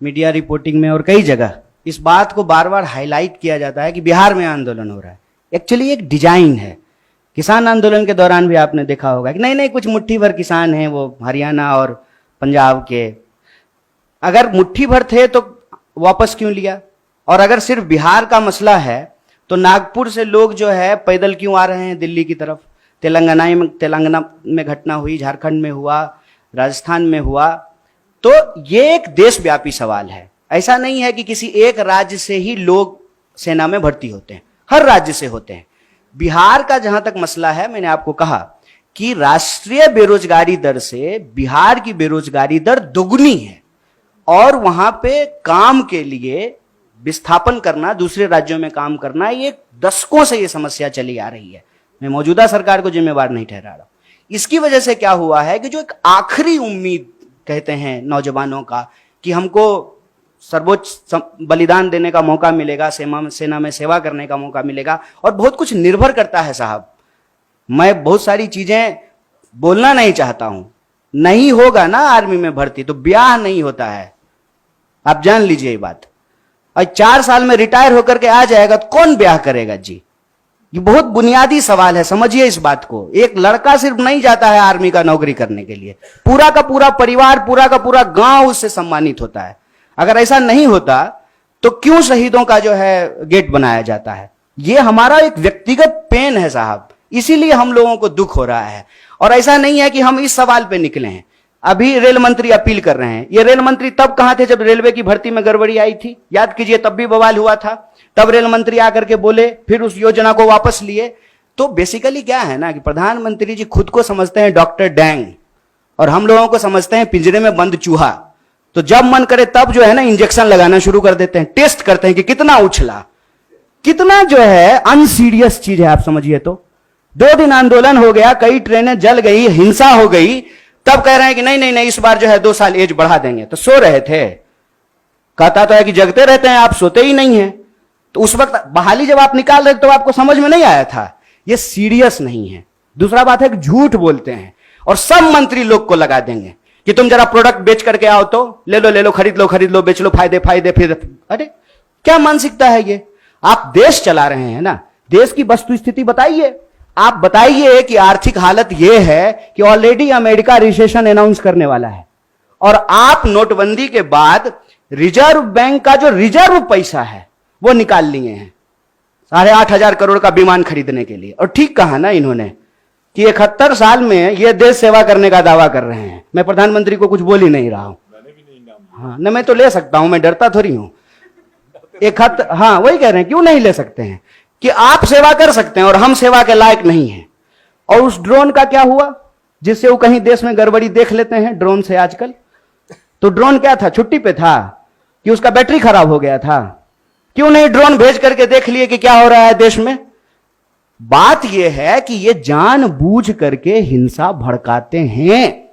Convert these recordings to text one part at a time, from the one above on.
Media reporting में और कई जगह इस बात को बार बार हाईलाइट किया जाता है कि बिहार में आंदोलन हो रहा है। एक्चुअली एक डिजाइन है। किसान आंदोलन के दौरान भी आपने देखा होगा कि नहीं नहीं कुछ मुट्ठी भर किसान हैं वो हरियाणा और पंजाब के। अगर मुट्ठी भर थे तो वापस क्यों लिया? और अगर सिर्फ बिहार का मसला है तो नागपुर से लोग जो है पैदल क्यों आ रहे हैं दिल्ली की तरफ? तेलंगाना में घटना हुई, झारखंड में हुआ, राजस्थान में हुआ। तो ये एक देशव्यापी सवाल है। ऐसा नहीं है कि किसी एक राज्य से ही लोग सेना में भर्ती होते हैं, हर राज्य से होते हैं। बिहार का जहां तक मसला है, मैंने आपको कहा कि राष्ट्रीय बेरोजगारी दर से बिहार की बेरोजगारी दर दुगनी है और वहां पे काम के लिए विस्थापन करना, दूसरे राज्यों में काम करना, ये दशकों से ये समस्या चली आ रही है। मैं मौजूदा सरकार को जिम्मेवार नहीं ठहरा रहा। इसकी वजह से क्या हुआ है कि जो एक आखिरी उम्मीद कहते हैं नौजवानों का कि हमको सर्वोच्च बलिदान देने का मौका मिलेगा, सेना में सेवा करने का मौका मिलेगा, और बहुत कुछ निर्भर करता है साहब। मैं बहुत सारी चीजें बोलना नहीं चाहता हूं। नहीं होगा ना आर्मी में भर्ती तो ब्याह नहीं होता है, आप जान लीजिए ये बात। और 4 साल में रिटायर होकर के आ जाएगा तो कौन ब्याह करेगा जी? ये बहुत बुनियादी सवाल है, समझिए इस बात को। एक लड़का सिर्फ नहीं जाता है आर्मी का नौकरी करने के लिए, पूरा का पूरा परिवार, पूरा का पूरा गांव उससे सम्मानित होता है। अगर ऐसा नहीं होता तो क्यों शहीदों का जो है गेट बनाया जाता है? ये हमारा एक व्यक्तिगत पेन है साहब, इसीलिए हम लोगों को दुख हो रहा है। और ऐसा नहीं है कि हम इस सवाल पे निकले हैं। अभी रेल मंत्री अपील कर रहे हैं। ये रेल मंत्री तब कहां थे जब रेलवे की भर्ती में गड़बड़ी आई थी? याद कीजिए, तब भी बवाल हुआ था। तब रेल मंत्री आकर के बोले, फिर उस योजना को वापस लिए। तो बेसिकली क्या है ना कि प्रधानमंत्री जी खुद को समझते हैं डॉक्टर डैंग और हम लोगों को समझते हैं पिंजरे में बंद चूहा। तो जब मन करे तब जो है ना इंजेक्शन लगाना शुरू कर देते हैं, टेस्ट करते हैं कि कितना उछला, कितना जो है अनसीरियस चीज है। आप समझिए तो 2 दिन आंदोलन हो गया, कई ट्रेनें जल गई, हिंसा हो गई, तब कह रहे हैं कि नहीं नहीं नहीं इस बार जो है 2 साल एज बढ़ा देंगे। तो सो रहे थे? कहता तो है कि जगते रहते हैं आप, सोते ही नहीं है। तो उस वक्त बहाली जब आप निकाल रहे तो आपको समझ में नहीं आया था। ये सीरियस नहीं है। दूसरा बात है कि झूठ बोलते हैं और सब मंत्री लोग को लगा देंगे कि तुम जरा प्रोडक्ट बेच करके आओ तो ले लो, खरीद लो, बेच लो, फायदे। फिर अरे क्या मानसिकता है ये? आप देश चला रहे हैं ना, देश की वस्तु स्थिति बताइए। आप बताइए कि आर्थिक हालत यह है कि ऑलरेडी अमेरिका रिसेशन अनाउंस करने वाला है और आप नोटबंदी के बाद रिजर्व बैंक का जो रिजर्व पैसा है वो निकाल लिए हैं 8,500 करोड़ का विमान खरीदने के लिए। और ठीक कहा ना इन्होंने कि 71 साल में ये देश सेवा करने का दावा कर रहे हैं। मैं प्रधानमंत्री को कुछ बोल ही नहीं रहा हूं। हाँ न, मैं तो ले सकता हूं, मैं डरता थोड़ी हूं। हाँ वही कह रहे हैं, क्यों नहीं ले सकते हैं कि आप सेवा कर सकते हैं और हम सेवा के लायक नहीं हैं। और उस ड्रोन का क्या हुआ जिससे वो कहीं देश में गड़बड़ी देख लेते हैं ड्रोन से आजकल? तो ड्रोन क्या था? छुट्टी पे था कि उसका बैटरी खराब हो गया था? क्यों नहीं ड्रोन भेज करके देख लिए कि क्या हो रहा है देश में? बात यह है कि ये जानबूझ करके हिंसा भड़काते हैं।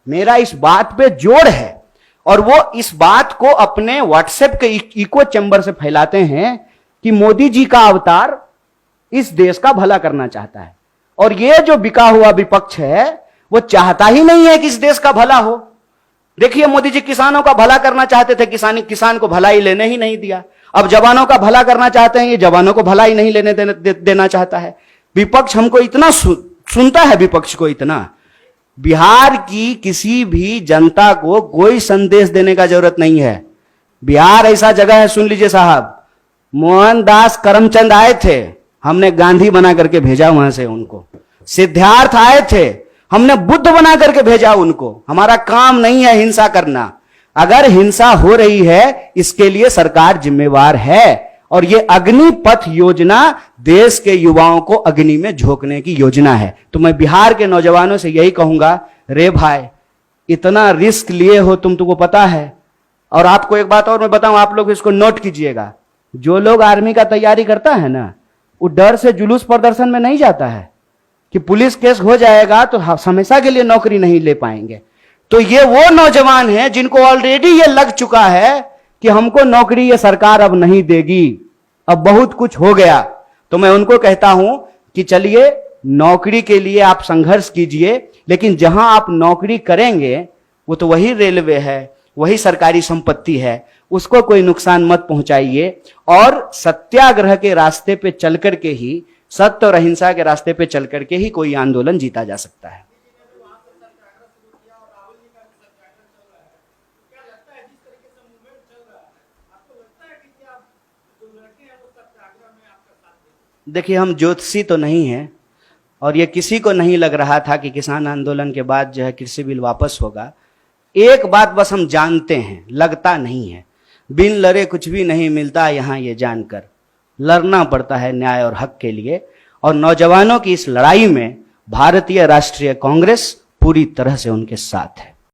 मेरा इस बात पे जोर है और वो इस बात को अपने व्हाट्सएप के इको चैम्बर से फैलाते हैं कि मोदी जी का अवतार इस देश का भला करना चाहता है। और ये जो बिका हुआ विपक्ष है वो चाहता ही नहीं है कि इस देश का भला हो। देखिए, मोदी जी किसानों का भला करना चाहते थे, किसान को भलाई लेने ही नहीं दिया। अब जवानों का भला करना चाहते हैं, ये जवानों को भलाई नहीं लेने देना चाहता है। विपक्ष हमको इतना सुनता है, विपक्ष को इतना। बिहार की किसी भी जनता को कोई संदेश देने का जरूरत नहीं है। बिहार ऐसा जगह है, सुन लीजिए साहब, मोहनदास करमचंद आए थे, हमने गांधी बना करके भेजा वहां से उनको। सिद्धार्थ आए थे, हमने बुद्ध बना करके भेजा उनको। हमारा काम नहीं है हिंसा करना। अगर हिंसा हो रही है इसके लिए सरकार जिम्मेवार है। और ये अग्निपथ योजना देश के युवाओं को अग्नि में झोंकने की योजना है। तो मैं बिहार के नौजवानों से यही कहूंगा, रे भाई इतना रिस्क लिए हो तुमको पता है। और आपको एक बात और मैं बताऊं, आप लोग इसको नोट कीजिएगा। जो लोग आर्मी का तैयारी करता है ना, वो डर से जुलूस प्रदर्शन में नहीं जाता है कि पुलिस केस हो जाएगा तो हमेशा के लिए नौकरी नहीं ले पाएंगे। तो ये वो नौजवान हैं जिनको ऑलरेडी ये लग चुका है कि हमको नौकरी ये सरकार अब नहीं देगी, अब बहुत कुछ हो गया। तो मैं उनको कहता हूं कि चलिए नौकरी के लिए आप संघर्ष कीजिए, लेकिन जहां आप नौकरी करेंगे वो तो वही रेलवे है, वही सरकारी संपत्ति है, उसको कोई नुकसान मत पहुंचाइए। और सत्याग्रह के रास्ते पे चल करके ही, सत्य और अहिंसा के रास्ते पे चल करके ही कोई आंदोलन जीता जा सकता है। देखिए, हम ज्योतिषी तो नहीं हैं, और ये किसी को नहीं लग रहा था कि किसान आंदोलन के बाद जो है कृषि बिल वापस होगा। एक बात बस हम जानते हैं, लगता नहीं है, बिन लड़े कुछ भी नहीं मिलता यहाँ, ये जानकर लड़ना पड़ता है न्याय और हक के लिए। और नौजवानों की इस लड़ाई में भारतीय राष्ट्रीय कांग्रेस पूरी तरह से उनके साथ है।